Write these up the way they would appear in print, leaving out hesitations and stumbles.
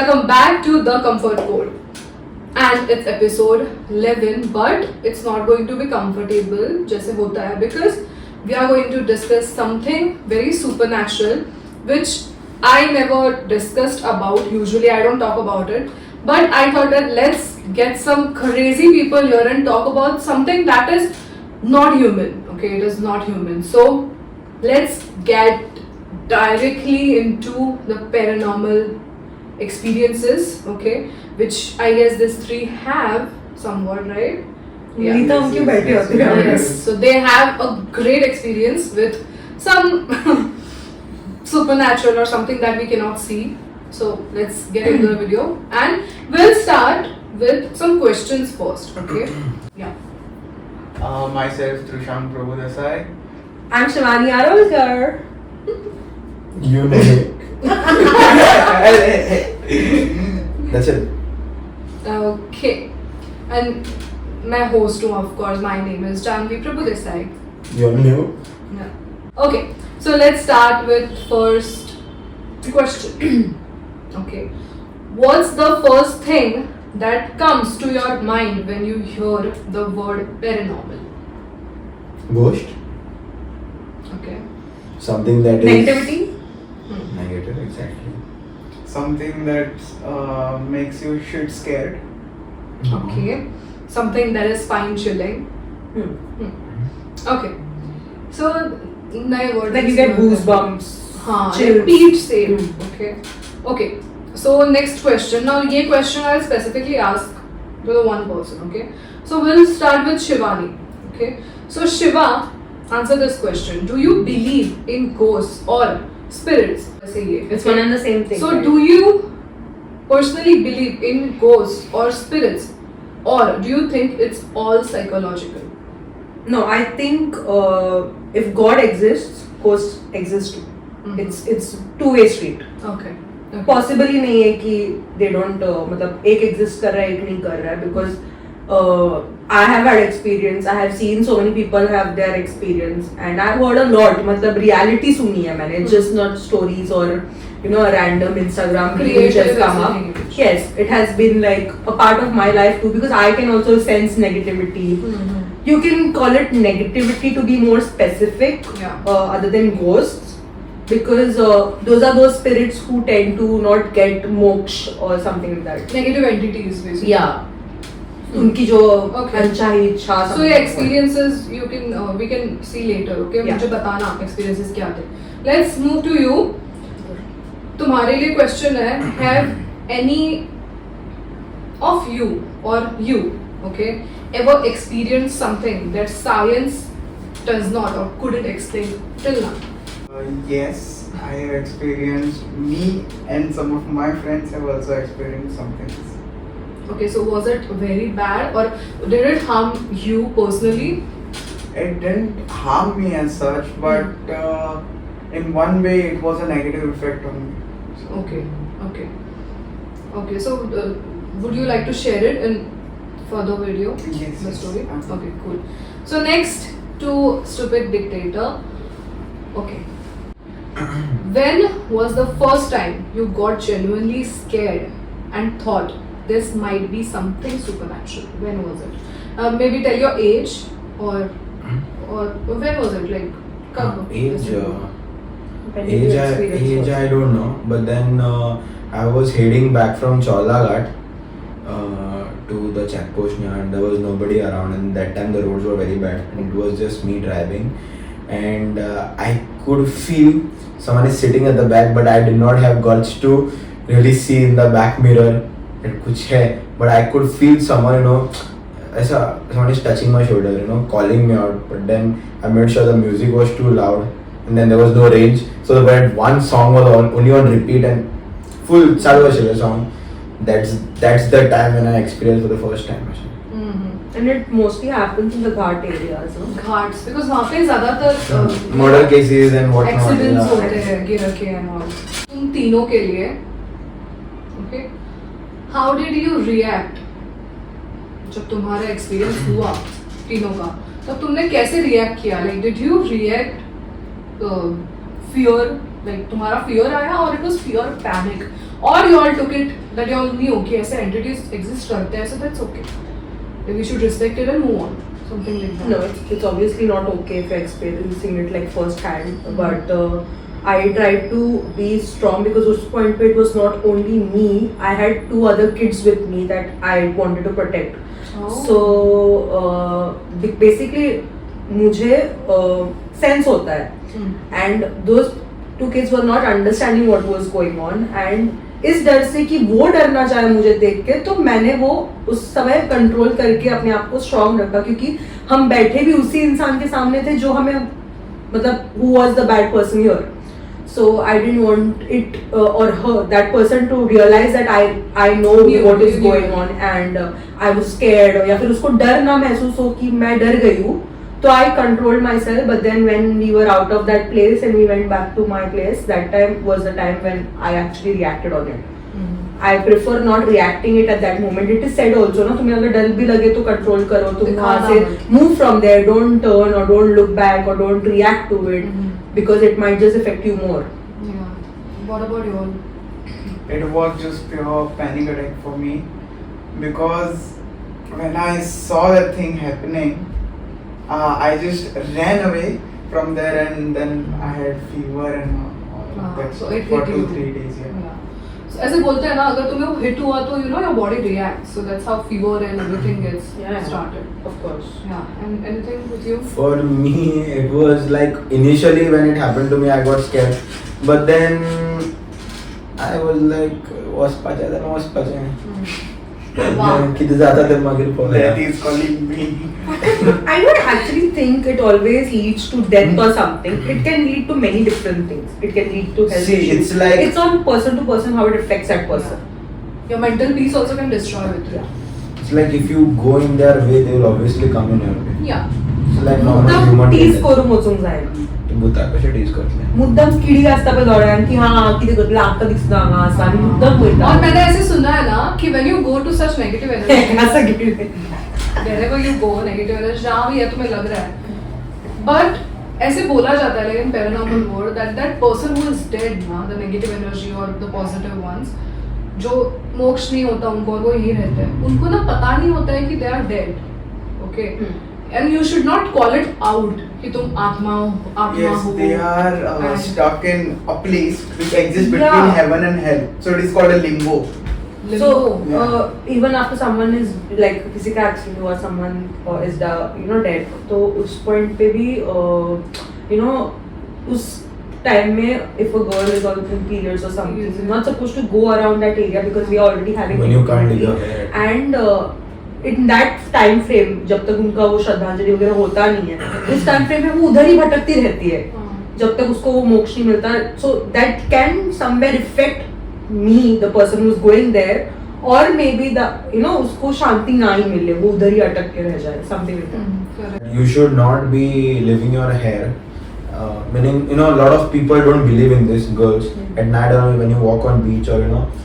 welcome back to The Comfort Code. And it's episode 11, but it's not going to be comfortable जैसे होता है, because we are going to discuss something very supernatural which I never discussed about. Usually I don't talk about it, but I thought that let's get some crazy people here and talk about something that is not human. Okay, it is not human. So let's get directly into the paranormal experiences, okay, which I guess these three have somewhat, right? Nita हम क्यों बैठे होते हैं? Yes. So they have a great experience with some supernatural or something that we cannot see. So let's get into the video and we'll start with some questions first, okay? Yeah. Myself, Trishang Prabhudesai. I'm Shivani Arolkar. You know it. That's it. Okay. And मैं host हूँ, of course. My name is Janvi Prabhudesai. You know. Yeah. Okay. So let's start with first question. Okay. What's the first thing that comes to your mind when you hear the word paranormal? Ghost. Okay. Something that is Negativity? negative, exactly. Something that makes you shit scared. Okay. Something that is spine chilling. Okay. So नए word Like you get goosebumps. हाँ, chills. repeat same. Okay. Okay. So next question. Now ये question I'll specifically ask to the one person. Okay. So we'll start with Shivani. Okay. So Shiva, answer this question. Do you believe in ghosts or spirits? ऐसे ये. It's one and the same thing. So right? do you personally believe in ghosts or spirits, or do you think it's all psychological? No, I think if God exists, ghosts exist too. Mhm. It's two-way street. Okay. Okay. Possible ही नहीं है कि they don't मतलब एक exist कर रहा है एक नहीं कर रहा है because I have had experience. I have seen so many people have their experience and I've heard a lot. मतलब reality सुनी है मैंने, just not stories or you know a random Instagram reel Creative just come up. experience. Yes, it has been like a part of my life too because I can also sense negativity. Mhm. You can call it negativity to be more specific, Yeah. other than ghosts, because those are those spirits who tend to not get moksha or something like that. Negative entities basically. Yeah. उनकी जो Okay. अनचाही इच्छा So something your like that. experiences you can we can see later. Okay. Yeah. मुझे बताना experiences क्या थे. Let's move to you. तुम्हारे लिए question है, have any of you or you, okay, ever experienced something that science does not or couldn't explain till now? Yes, I have experienced. Me and some of my friends have also experienced some things. Okay, so was it very bad or did it harm you personally? It didn't harm me as such, but in one way it was a negative effect on me. Okay, okay, okay. So would you like to share it in further video? Yes, The yes, story. absolutely. Okay, cool. So next to stupid dictator. Okay. When was the first time you got genuinely scared and thought this might be something supernatural? When was it? Maybe tell your age or when was it? Like कब? Age. When did you experience Age first? I don't know, but then I was heading back from Chaulaghat to the checkpost and there was nobody around, and that time the roads were very bad and it was just me driving, and I could feel someone is sitting at the back, but I did not have guts to really see in the back mirror that कुछ है, but I could feel someone, you know, ऐसा someone is touching my shoulder, you know, calling me out, but then I made sure the music was too loud and then there was no range, so that one song was only on repeat and full चालू असेल song. That's the time when I experienced for the first time. And it mostly happens in the ghat areas. No? Ghats because वहाँ पे ज़्यादातर Murder cases and whatnot. Accidents yeah. होते हैं गिर के and all. तुम तीनों के लिए okay how did you react जब तुम्हारा एक्सपीरियंस हुआ तीनों का, तब तुमने कैसे रिएक्ट किया? Like did you react fear like तुम्हारा फियर आया और इट वाज फियर पैनिक और you all took it that you all नहीं ओके ऐसे एंटिटीज एग्जिस्ट करते हैं so that's okay we should respect it and move on something like that No, it's obviously not okay if you're experiencing it like first hand, but I tried to be strong because उस point पे it was not only me. I had 2 other kids with me that I wanted to protect. Oh. So basically मुझे sense होता है, and those 2 kids were not understanding what was going on, and इस डर से कि वो डरना चाहे मुझे देख के, तो मैंने वो उस समय कंट्रोल करके अपने आप को स्ट्रांग रखा, क्योंकि हम बैठे भी उसी इंसान के सामने थे जो हमें मतलब who was the bad person here. So I didn't want it or her, that person to realize that I know what is going on, and I was scared, या फिर उसको डर ना महसूस हो कि मैं डर गई हूँ. So I controlled myself, but then when we were out of that place and we went back to my place, that time was the time when I actually reacted on it. I prefer not reacting it at that moment. It is said also, ना तुम्हें अगर डर भी लगे तो control करो, तुम वहाँ से move from there, don't turn or don't look back or don't react to it, because it might just affect you more. Yeah. What about you all? It was just pure panic attack for me because when I saw that thing happening, I just ran away from there, and then I had fever and all of that So it for hit you. 2-3 days. Yeah. Yeah. So ऐसे बोलते हैं ना अगर तुम्हें वो hit हुआ तो you know your body reacts, so that's how fever and everything gets started. Of course. Yeah. And anything with you? For me, it was like initially when it happened to me, I got scared, but then I was like, was pacha. Wow. किती जाता ते मागीर पळया. That is calling me. I don't actually think it always leads to death or something. It can lead to many different things. It can lead to health See, issues. it's like- it's on person to person how it affects that person. Your mental peace also can destroy with it. It's like if you go in their way, they will obviously come in your way. Yeah. It's like normal मुद्दाम human tease nature. करून वचूंक जायना. भूता कशें tease करतले. मुद्दाम किडी आसता पळय दोळ्यान की हां कितें करतलें आमकां दिसता हांगा आसा आनी मुद्दाम और वयता. मैंने ऐसे सुना है ना कि when you go to such negative energy, असं कितें. wherever you go, negative energy जहाँ भी है तुम्हें लग रहा है, but ऐसे बोला जाता है लेकिन paranormal word that person who is dead ना, the negative energy or the positive ones, जो मोक्ष नहीं होता उनको और वो यही रहते हैं, उनको ना पता नहीं होता है कि they are dead, okay? And you should not call it out कि तुम आत्मा हो. Yes, they are And- stuck in a place which exists between Yeah. heaven and hell. So it is called a limbo. So limbo. even after someone is like किसी का accident हुआ, someone is dead, तो उस point पे भी उस time में if a girl is on periods or something, Yes. she's not supposed to go around that area because we are already having When you can't leave your infertility. hair. And in that time frame जब तक उनका वो श्रद्धांजलि वगैरह होता नहीं है, उस time frame में वो उधर ही भटकती रहती है हाँ. जब तक उसको वो मोक्ष नहीं मिलता. So that can somewhere affect me, the person who is going there, or maybe उसको शांति ना ही मिले, वो उधर ही अटक के रह जाए, something like that. Correct. You should not be leaving your hair. Meaning, a lot of people don't believe in this. Girls at night when you walk on beach or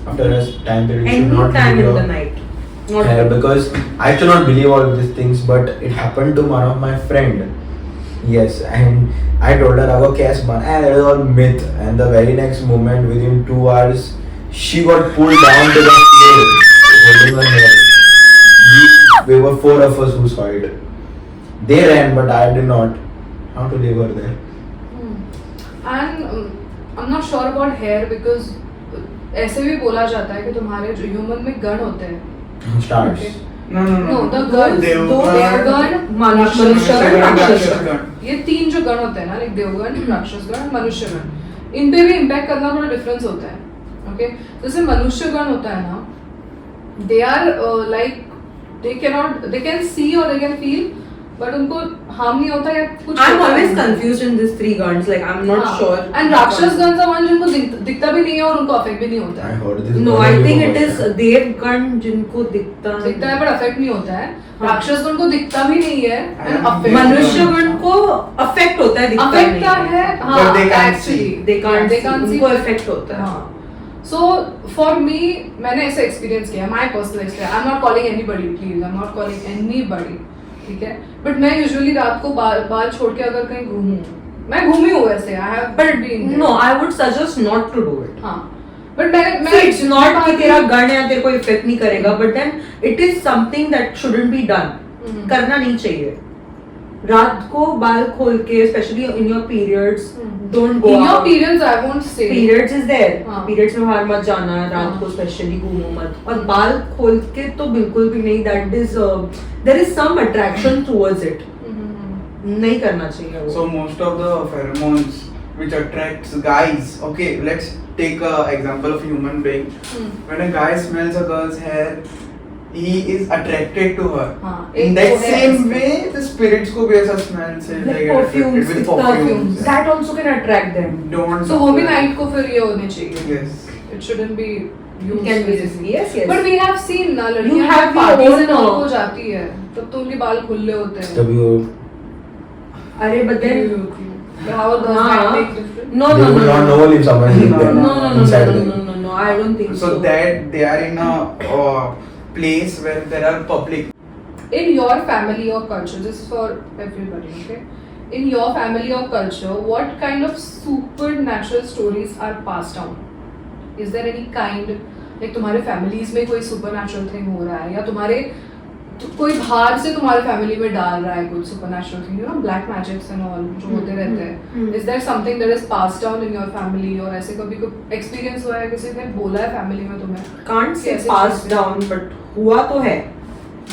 after a time period, you should Any not time leave in your the night. Not hair, because I do not believe all of these things, but it happened to one of my friend. Yes, and I told her our case man, and it was all myth. And the very next moment, within 2 hours, she got pulled down to the floor, holding her hair. We were 4 of us who saw it. They ran, but I did not. How to leave her there? And I'm not sure about hair because ऐसे भी बोला जाता है कि तुम्हारे जो human में गण होते हैं. Stars. Okay. No, the girls, Devgan, मनुष्य मनुष्यगण, राक्षसगण. ये 3 जो गण होते हैं ना, लाइक देवगण, राक्षसगण, मनुष्यगण, इन पे भी इम्पैक्ट करना थोड़ा डिफरेंस होता है. ओके, जैसे मनुष्यगण होता है ना, they are like they can see और दे कैन फील, बट उनको हार्म नहीं होता या कुछ. I'm always confused in these 3 guns. Like I'm not sure. And राक्षस गण का वन जिनको दिखता भी नहीं है और उनको अफेक्ट भी नहीं होता I है. heard this. No, one I day think before. it is Devgan जिनको दिखता है बट अफेक्ट नहीं होता है. राक्षस गण को दिखता भी नहीं है एंड अफेक्ट. मनुष्यगण को अफेक्ट होता है, दिखता अफेक्ट नहीं है. But हाँ, they can't actually see. they can't see, see. उनको अफेक्ट होता है. हाँ. So for me, मैंने ऐसे एक्सपीरियंस किया, my personal experience. I'm not calling anybody, please. I'm not calling anybody. ठीक है. But मैं usually रात को बाल छोड़ के अगर कहीं घूमूं, मैं घूमी हूँ वैसे, I have But been there. no, I would suggest not to do it. हाँ, but मैं So it's not कि तेरा गन या तेरे को इफेक्ट नहीं करेगा, but then it is something that shouldn't be done. हम्म। करना नहीं चाहिए. रात को बाल खोल के, especially in your periods, don't go In your out. periods, I won't say. Periods is there. हाँ। Periods में बाहर मत जाना, रात हाँ। को स्पेशली घूमो मत. और बाल खोल के तो बिल्कुल भी नहीं. That is there is some attraction towards it. नहीं करना चाहिए वो. So most of the pheromones which attracts guys. Okay, let's take a example of a human being. When a guy smells a girl's hair, he is attracted to her. हाँ, In एक that तो है same इसमें। way, the spirits को भी ऐसा smell से Like they get perfumes, attracted with it's perfumes. perfumes. That also can attract them. Don't. So वो भी apply. night को फिर ये होने चाहिए. Yes. It shouldn't be It used. can be basically. yes, yes. But we have seen ना You लड़कियाँ have जब your parties own, and all को जाती है, तब तो उनके बाल खुले होते हैं. तभी वो अरे but then But how does हाँ. that make difference? no they no will no not no know if someone is No, there no no no inside no them. no no no I don't think so. So that they are in a place where there are public. In your family or culture, this is for everybody, okay? In your family or culture, what kind of supernatural stories are passed down? Is there any kind, like तुम्हारे families में कोई supernatural thing हो रहा है या तुम्हारे कोई बाहर से तुम्हारे family में डाल रहा है कुछ supernatural thing, you know, black magics and all जो होते रहते हैं. Is there something that is passed down in your family और ऐसे कभी कोई experience हुआ है किसी ने बोला है family में तुम्हें? can't say कैसे passed चीज़ें? down but हुआ तो है.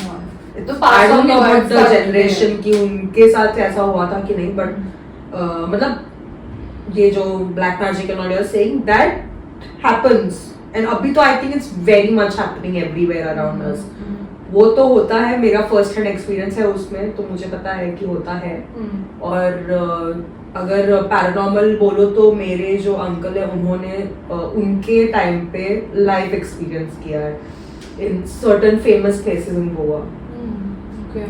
हाँ. तो I passed don't down know के about the बाद generation कि उनके साथ ऐसा हुआ था कि नहीं but मतलब ये जो black magic and all you're saying that happens and अभी तो I think it's very much happening everywhere around us. वो तो होता है, मेरा फर्स्ट हैंड एक्सपीरियंस है उसमें, तो मुझे पता है कि होता है. और अगर पैरानॉर्मल बोलो तो मेरे जो अंकल है उन्होंने उनके टाइम पे लाइफ एक्सपीरियंस किया है in certain famous places in Goa. Okay.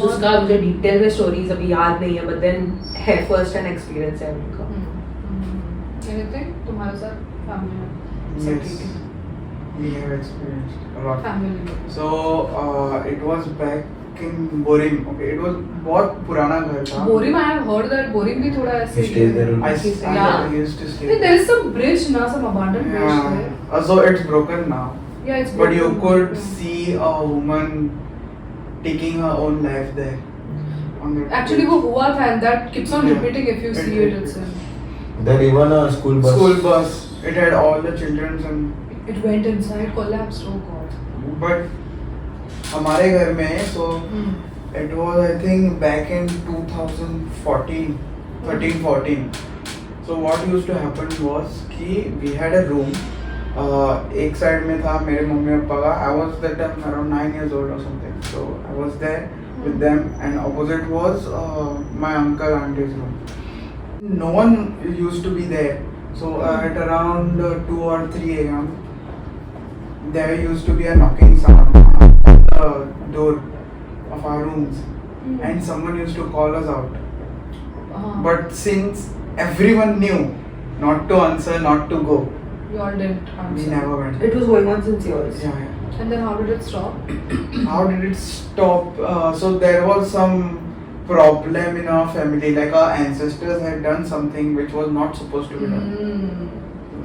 जिसका मुझे डिटेल में स्टोरीज अभी याद नहीं है बट देन है फर्स्ट हैंड एक्सपीरियंस है उनका. Anything तुम्हारे साथ family में? Yes. We have experienced a lot. Family. So it was back in Borim. Okay, it was बहुत पुराना घर था. Borim, I have heard that Borim भी थोड़ा ऐसे He stays there only. Yeah. I used to stay. Hey, there is some bridge ना, some abandoned bridge Yeah. there. So it's broken now. Yeah, it's But you broken. could Yeah. see a woman taking her own life there. On that Actually वो bridge. हुआ था and that keeps on Yeah. repeating if you It see it repeats. itself. Then even a school bus. School bus. It had all the children and. It went inside, collapsed. Oh God. But हमारे घर में so it was I think back in 2014, 13-14. So what used to happen was कि we had a room. एक side में था मेरे mummy papa का. I was that time around 9 years old or something. So I was there with them and opposite was my uncle auntie's room. No one used to be there. So at around 2 or 3 a.m. there used to be a knocking sound on the door of our rooms and someone used to call us out. But since everyone knew not to answer, not to go, You all didn't we answer. never went. It was going on since years. Yeah, yeah. And then how did it stop? How did it stop? So there was some problem in our family, like our ancestors had done something which was not supposed to be done.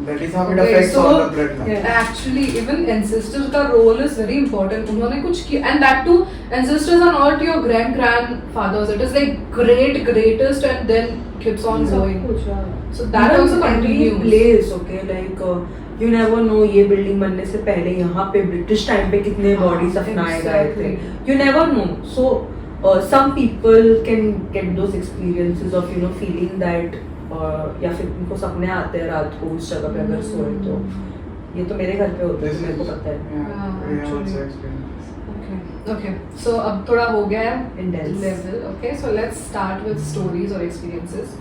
That is how it Okay, affects so- all the bloodline. Yeah. Actually, even ancestors का role is very important. उन्होंने कुछ किया, and that too, ancestors are not your grandfathers. It is like greatest, and then keeps on going. So that also continues. Place okay like you never no ये building बनने से पहले यहाँ पे British time पे कितने हाँ, बॉडीज अपनाए गए थे. exactly. You never know. So some people can get those experiences of you know feeling that या फिर उनको सपने आते हैं रात को उस जगह पे अगर सोए तो. ये तो मेरे घर पे होता है This तो मेरे को is- पता है. Yeah, Yeah, we have actually. also experienced. Okay. So अब थोड़ा हो गया है Intense. level. Okay. So let's start with stories or experiences.